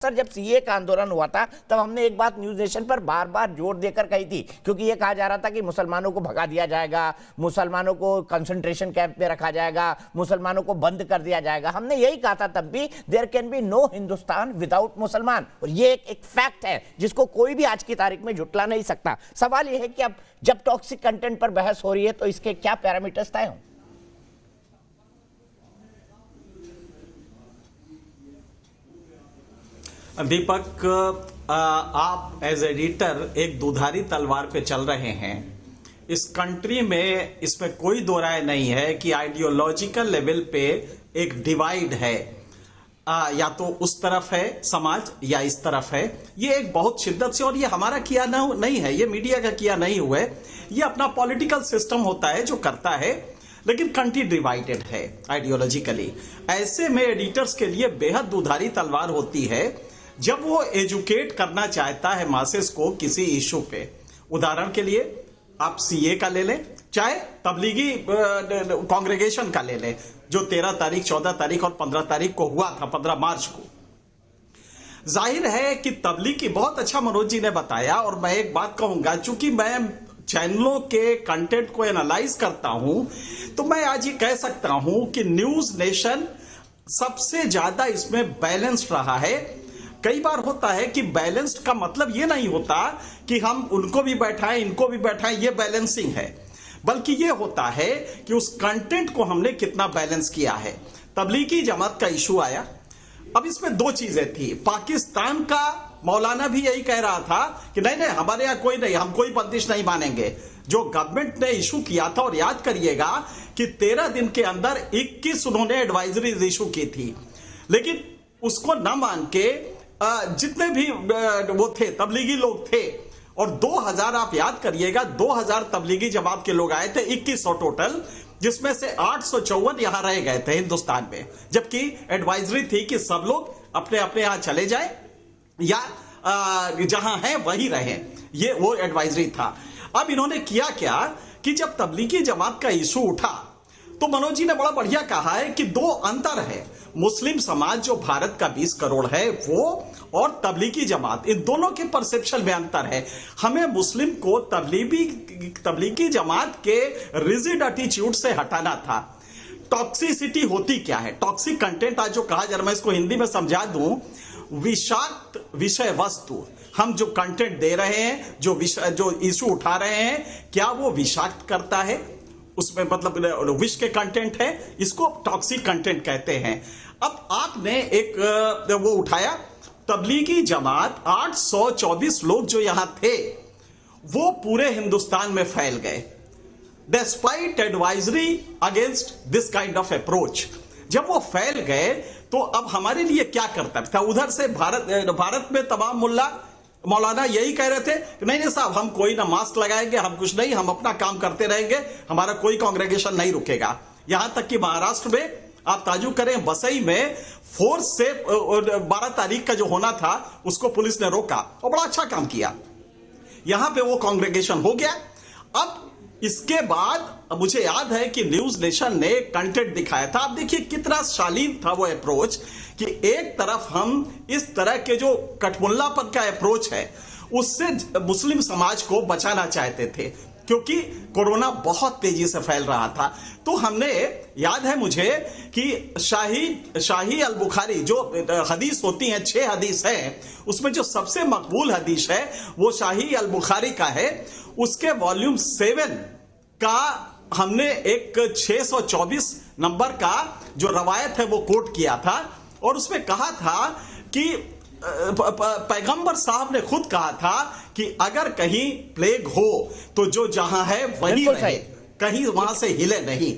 Sir, जब CA का आंदोलन हुआ था तब हमने एक बात न्यूज नेशन पर बार बार जोर देकर कही थी, क्योंकि ये कहा जा रहा था कि मुसलमानों को भगा दिया जाएगा, मुसलमानों को कंसंट्रेशन कैंप में रखा जाएगा, मुसलमानों को बंद कर दिया जाएगा। हमने यही कहा था तब भी, there can be no Hindustan without Musalman, और ये एक फैक्ट है जिसको कोई भी आज की तारीख में झुटला नहीं सकता। सवाल यह है कि अब जब टॉक्सिक कंटेंट पर बहस हो रही है तो इसके क्या पैरामीटर्स तय हों? दीपक, आप एज एडिटर एक दुधारी तलवार पे चल रहे हैं। इस कंट्री में इसमें कोई दो राय नहीं है कि आइडियोलॉजिकल लेवल पे एक डिवाइड है, या तो उस तरफ है समाज या इस तरफ है। ये एक बहुत शिद्दत से, और ये हमारा किया नहीं है, ये मीडिया का किया नहीं हुआ है, ये अपना पॉलिटिकल सिस्टम होता है जो करता है, लेकिन कंट्री डिवाइडेड है आइडियोलॉजिकली। ऐसे में एडिटर्स के लिए बेहद दुधारी तलवार होती है जब वो एजुकेट करना चाहता है मासेस को किसी इशू पे। उदाहरण के लिए आप सीए का ले लें, चाहे तबलीगी कांग्रेगेशन का ले लें, जो 13 तारीख, 14 तारीख और 15 तारीख को हुआ था, 15 मार्च को। जाहिर है कि तबलीगी, बहुत अच्छा मनोज जी ने बताया, और मैं एक बात कहूंगा, चूंकि मैं चैनलों के कंटेंट को एनालाइज करता हूं, तो मैं आज ये कह सकता हूं कि न्यूज नेशन सबसे ज्यादा इसमें बैलेंस्ड रहा है। कई बार होता है कि बैलेंस्ड का मतलब ये नहीं होता कि हम उनको भी बैठाएं इनको भी बैठाएं, ये बैलेंसिंग है, बल्कि ये होता है कि उस कंटेंट को हमने कितना बैलेंस किया है। तबलीगी जमात का इशू आया, अब इसमें दो चीजें थी। पाकिस्तान का मौलाना भी यही कह रहा था कि नहीं नहीं, हमारे यहां कोई नहीं, हम कोई बंदिश नहीं मानेंगे। जो गवर्नमेंट ने इशू किया था, और याद करिएगा कि 13 दिन के अंदर 21 उन्होंने एडवाइजरीज इशू की थी, लेकिन उसको न मान के जितने भी वो थे तबलीगी लोग थे, और 2000, आप याद करिएगा, 2000 तबलीगी जमात के लोग आए थे, 2100 टोटल, जिसमें से 854 यहां रह गए थे हिंदुस्तान में, जबकि एडवाइजरी थी कि सब लोग अपने अपने यहां चले जाए या जहां हैं वहीं रहें। ये वो एडवाइजरी था। अब इन्होंने किया क्या कि जब तबलीगी जमात का इशू उठा तो मनोज जी ने बड़ा बढ़िया कहा है कि दो अंतर है। मुस्लिम समाज जो भारत का 20 करोड़ है वो, और तबलीगी जमात, इन दोनों के परसेप्शन में अंतर है। हमें मुस्लिम को तबलीगी जमात के रिजिड एटीट्यूड से हटाना था। टॉक्सिसिटी होती क्या है, टॉक्सिक कंटेंट, आज जो कहा जा रहा है, मैं इसको हिंदी में समझा दूं, विषाक्त विषय वस्तु। हम जो कंटेंट दे रहे हैं, जो इशू उठा रहे हैं, क्या वो विषाक्त करता है, उसमें मतलब विष के कंटेंट है, इसको टॉक्सिक कंटेंट कहते हैं। अब आपने एक वो उठाया, तबलीगी जमात, 824 लोग जो यहां थे वो पूरे हिंदुस्तान में फैल गए, despite advisory against this kind of approach. जब वो फैल गए तो अब हमारे लिए क्या कर्तव्य था? उधर से भारत में तमाम मौलाना यही कह रहे थे कि नहीं नहीं साहब, हम कोई ना मास्क लगाएंगे, हम कुछ नहीं, हम अपना काम करते रहेंगे, हमारा कोई कांग्रेगेशन नहीं रुकेगा। यहां तक कि महाराष्ट्र में आप ताजुब करें, वसई में फोर्स से 12 तारीख का जो होना था उसको पुलिस ने रोका, और बड़ा अच्छा काम किया। यहां पे वो कांग्रेगेशन हो गया। अब इसके बाद मुझे याद है कि न्यूज नेशन ने कंटेंट दिखाया था। आप देखिए कितना शालीन था वो अप्रोच, कि एक तरफ हम इस तरह के जो कठमुल्लापन का अप्रोच है उससे मुस्लिम समाज को बचाना चाहते थे, क्योंकि कोरोना बहुत तेजी से फैल रहा था। तो हमने, याद है मुझे कि शाही अल बुखारी जो हदीस होती हैं, 6 हदीस है, उसमें जो सबसे मकबूल हदीस है वो शाही अल बुखारी का है। उसके वॉल्यूम 7 का हमने एक 624 नंबर का जो रवायत है वो कोट किया था, और उसमें कहा था कि पैगंबर साहब ने खुद कहा था कि अगर कहीं प्लेग हो तो जो जहां है वहीं रहे, कहीं वहां से हिले नहीं।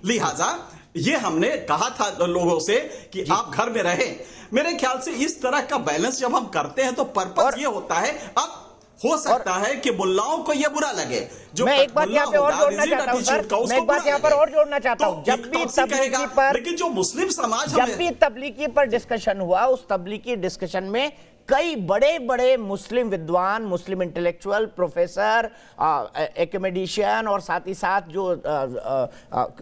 लिहाजा ये हमने कहा था लोगों से कि आप घर में रहे। मेरे ख्याल से इस तरह का बैलेंस जब हम करते हैं तो पर्पस ये होता है। अब हो सकता है कि मुल्लाओं को यह बुरा लगे, जो मैं एक बात यहाँ पे और जोड़ना चाहता हूँ सर, मैं एक बात यहाँ पर और जोड़ना चाहता हूँ, जब भी तबलीगी पर, लेकिन जो मुस्लिम समाज, जब भी तबलीगी पर डिस्कशन हुआ, उस तबलीगी डिस्कशन में कई बड़े बड़े मुस्लिम विद्वान, मुस्लिम इंटेलेक्चुअल, प्रोफेसर, एकेडमिशियन और साथ ही साथ जो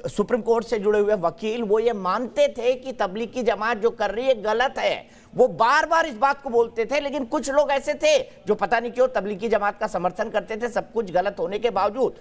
सुप्रीम कोर्ट से जुड़े हुए वकील, वो ये मानते थे कि तबलीग की जमात जो कर रही है गलत है। वो बार बार इस बात को बोलते थे, लेकिन कुछ लोग ऐसे थे जो पता नहीं क्यों तबलीग की जमात का समर्थन करते थे, सब कुछ गलत होने के बावजूद।